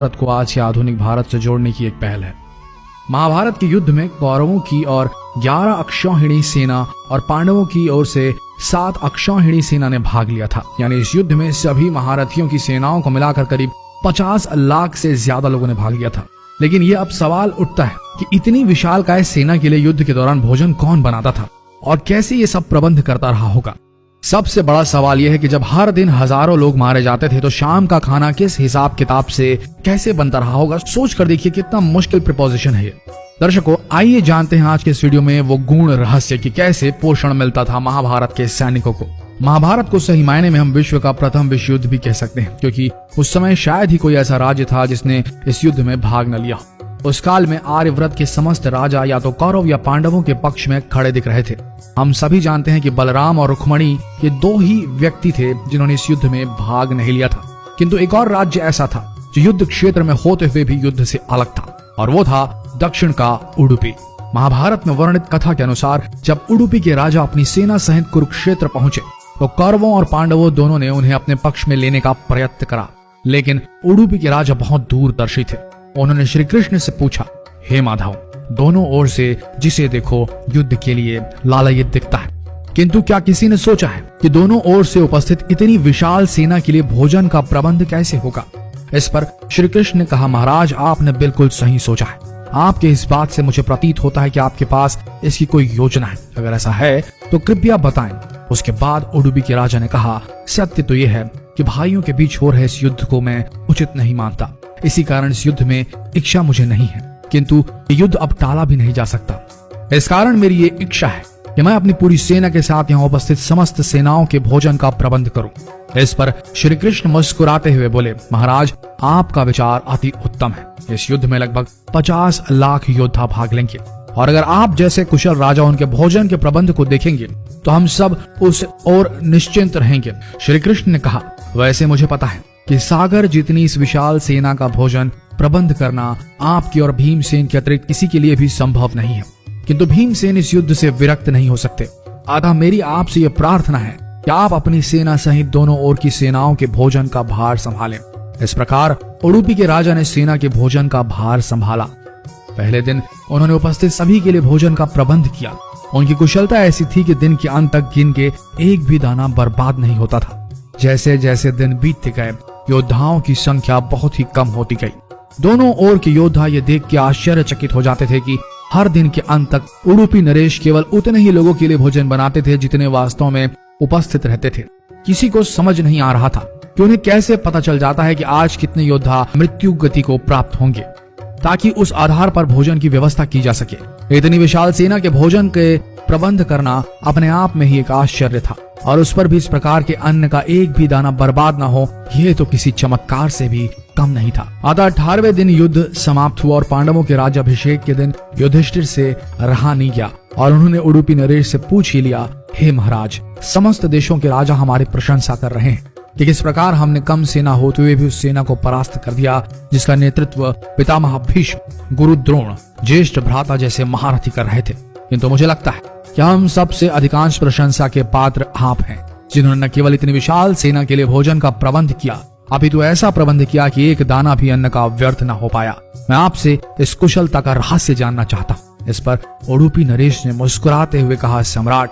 भारत को आज के आधुनिक भारत से जोड़ने की एक पहल है। महाभारत के युद्ध में कौरवों की और 11 अक्षौहिणी सेना और पांडवों की ओर से 7 अक्षौहिणी सेना ने भाग लिया था। यानी इस युद्ध में सभी महारथियों की सेनाओं को मिलाकर करीब 50 लाख से ज्यादा लोगों ने भाग लिया था। लेकिन यह अब सवाल उठता है कि इतनी विशालकाय सेना के लिए युद्ध के दौरान भोजन कौन बनाता था और कैसे ये सब प्रबंध करता रहा होगा। सबसे बड़ा सवाल यह है कि जब हर दिन हजारों लोग मारे जाते थे तो शाम का खाना किस हिसाब किताब से कैसे बनता रहा होगा। सोच कर देखिए कितना मुश्किल प्रिपोजिशन है ये। दर्शकों, आइए जानते हैं आज के इस वीडियो में वो गूढ़ रहस्य कि कैसे पोषण मिलता था महाभारत के सैनिकों को। महाभारत को सही मायने में हम विश्व का प्रथम विश्व युद्ध भी कह सकते हैं, क्योंकि उस समय शायद ही कोई ऐसा राज्य था जिसने इस युद्ध में भाग न लिया। उस काल में आर्यव्रत के समस्त राजा या तो कौरव या पांडवों के पक्ष में खड़े दिख रहे थे। हम सभी जानते हैं कि बलराम और रुक्मणी ये 2 ही व्यक्ति थे जिन्होंने इस युद्ध में भाग नहीं लिया था। किंतु एक और राज्य ऐसा था जो युद्ध क्षेत्र में होते हुए भी युद्ध से अलग था, और वो था दक्षिण का उडुपी। महाभारत में वर्णित कथा के अनुसार जब उडुपी के राजा अपनी सेना सहित कुरुक्षेत्र पहुंचे तो कौरवों और पांडवों दोनों ने उन्हें अपने पक्ष में लेने का प्रयत्न करा। लेकिन उडुपी के राजा बहुत दूरदर्शी थे। उन्होंने श्री कृष्ण से पूछा, हे माधव, दोनों ओर से जिसे देखो युद्ध के लिए लालायित दिखता है, किंतु क्या किसी ने सोचा है कि दोनों ओर से उपस्थित इतनी विशाल सेना के लिए भोजन का प्रबंध कैसे होगा। इस पर श्री कृष्ण ने कहा, महाराज, आपने बिल्कुल सही सोचा है। आपके इस बात से मुझे प्रतीत होता है कि आपके पास इसकी कोई योजना है। अगर ऐसा है तो कृपया बताएं। उसके बाद उडुपी के राजा ने कहा, सत्य तो यह है कि भाइयों के बीच हो रहे इस युद्ध को मैं उचित नहीं मानता। इसी कारण इस युद्ध में इच्छा मुझे नहीं है, किंतु युद्ध अब टाला भी नहीं जा सकता। इस कारण मेरी ये इच्छा है कि मैं अपनी पूरी सेना के साथ यहाँ उपस्थित समस्त सेनाओं के भोजन का प्रबंध करूं। इस पर श्री कृष्ण मुस्कुराते हुए बोले, महाराज, आपका विचार अति उत्तम है। इस युद्ध में लगभग 50 लाख योद्धा भाग लेंगे, और अगर आप जैसे कुशल राजा उनके भोजन के प्रबंध को देखेंगे तो हम सब उस ओर निश्चिंत रहेंगे। श्री कृष्ण ने कहा, वैसे मुझे पता है कि सागर जितनी इस विशाल सेना का भोजन प्रबंध करना आपकी और भीमसेन के अतिरिक्त किसी के लिए भी संभव नहीं है, किंतु भीमसेन इस युद्ध से विरक्त नहीं हो सकते। अतः मेरी आपसे यह प्रार्थना है कि आप अपनी सेना सहित दोनों ओर की सेनाओं के भोजन का भार संभालें। इस प्रकार उडुपी के राजा ने सेना के भोजन का भार संभाला। पहले दिन उन्होंने उपस्थित सभी के लिए भोजन का प्रबंध किया। उनकी कुशलता ऐसी थी कि दिन के अंत तक गिन के एक भी दाना बर्बाद नहीं होता था। जैसे जैसे दिन बीतते गए योद्धाओं की संख्या बहुत ही कम होती गई। दोनों ओर के योद्धा ये देख के आश्चर्यचकित हो जाते थे कि हर दिन के अंत तक उडुपी नरेश केवल उतने ही लोगों के लिए भोजन बनाते थे जितने वास्तव में उपस्थित रहते थे। किसी को समझ नहीं आ रहा था कि उन्हें कैसे पता चल जाता है कि आज कितने योद्धा मृत्यु गति को प्राप्त होंगे, ताकि उस आधार पर भोजन की व्यवस्था की जा सके। इतनी विशाल सेना के भोजन के प्रबंध करना अपने आप में ही एक आश्चर्य था, और उस पर भी इस प्रकार के अन्न का एक भी दाना बर्बाद न हो, यह तो किसी चमत्कार से भी कम नहीं था। अतः 18वें दिन युद्ध समाप्त हुआ और पांडवों के राज्याभिषेक के दिन युधिष्ठिर से रहा नहीं गया, और उन्होंने उडुपी नरेश से पूछ ही लिया, हे महाराज, समस्त देशों के राजा हमारी प्रशंसा कर रहे हैं कि किस प्रकार हमने कम सेना होते हुए भी उस सेना को परास्त कर दिया जिसका नेतृत्व पितामह भीष्म, गुरु द्रोण, ज्येष्ठ भ्राता जैसे महारथी कर रहे थे। किंतु मुझे लगता है कि हम सबसे अधिकांश प्रशंसा के पात्र आप हैं, जिन्होंने न केवल इतनी विशाल सेना के लिए भोजन का प्रबंध किया, अपितु ऐसा प्रबंध किया कि एक दाना भी अन्न का व्यर्थ न हो पाया। मैं आपसे इस कुशलता का रहस्य जानना चाहता हूँ। इस पर उडुपी नरेश ने मुस्कुराते हुए कहा, सम्राट,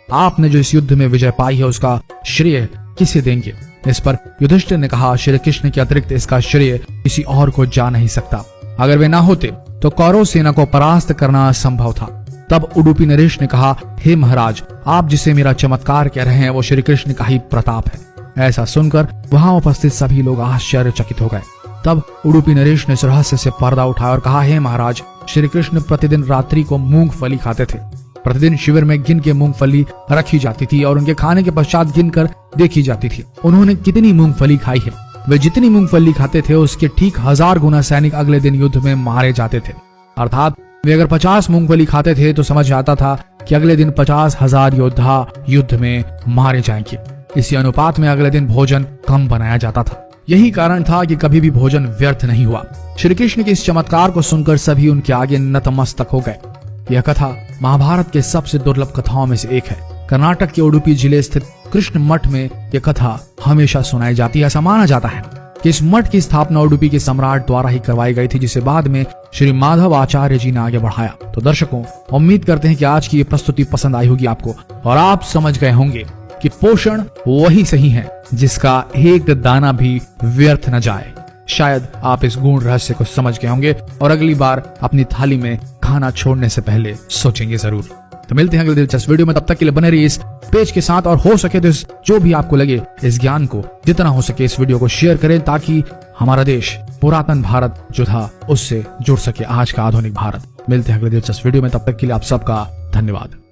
आपने जो इस युद्ध में विजय पाई है उसका श्रेय किसे देंगे। इस पर युधिष्ठिर ने कहा, श्री कृष्ण के अतिरिक्त इसका श्रेय किसी और को जा नहीं सकता। अगर वे ना होते तो कौरव सेना को परास्त करना असंभव था। तब उडुपी नरेश ने कहा, हे महाराज, आप जिसे मेरा चमत्कार कह रहे हैं वो श्री कृष्ण का ही प्रताप है। ऐसा सुनकर वहां उपस्थित सभी लोग आश्चर्यचकित हो गए। तब उडुपी नरेश ने इस रहस्य से पर्दा उठाया और कहा, हे महाराज, श्री कृष्ण प्रतिदिन रात्रि को मूंगफली खाते थे। प्रतिदिन शिविर में गिन के मूंगफली रखी जाती थी और उनके खाने के पश्चात गिनकर देखी जाती थी उन्होंने कितनी मूंगफली खाई है। वे जितनी मूंगफली खाते थे उसके ठीक 1000 गुना सैनिक अगले दिन युद्ध में मारे जाते थे। अर्थात वे अगर 50 मूंगफली खाते थे तो समझ आता था कि अगले दिन 50,000 योद्धा युद्ध में मारे जाएंगे। इसी अनुपात में अगले दिन भोजन कम बनाया जाता था। यही कारण था कि कभी भी भोजन व्यर्थ नहीं हुआ। श्री कृष्ण के इस चमत्कार को सुनकर सभी उनके आगे नतमस्तक हो गए। यह कथा महाभारत के सबसे दुर्लभ कथाओं में से एक है। कर्नाटक के उडुपी जिले स्थित कृष्ण मठ में यह कथा हमेशा सुनाई जाती है। ऐसा माना जाता है कि इस मठ की स्थापना उडुपी के सम्राट द्वारा ही करवाई गई थी, जिसे बाद में श्री माधव आचार्य जी ने आगे बढ़ाया। तो दर्शकों, उम्मीद करते हैं कि आज की ये प्रस्तुति पसंद आई होगी आपको और आप समझ गए होंगे कि पोषण वही सही है जिसका एक दाना भी व्यर्थ न जाए। शायद आप इस गुण रहस्य को समझ गए होंगे और अगली बार अपनी थाली में खाना छोड़ने से पहले सोचेंगे जरूर। तो मिलते हैं अगले दिलचस्प वीडियो में, तब तक के लिए बने रहिए इस पेज के साथ और हो सके तो जो भी आपको लगे इस ज्ञान को जितना हो सके इस वीडियो को शेयर करें, ताकि हमारा देश पुरातन भारत जो था उससे जुड़ सके आज का आधुनिक भारत। मिलते हैं अगले दिलचस्प वीडियो में, तब तक के लिए आप सबका धन्यवाद।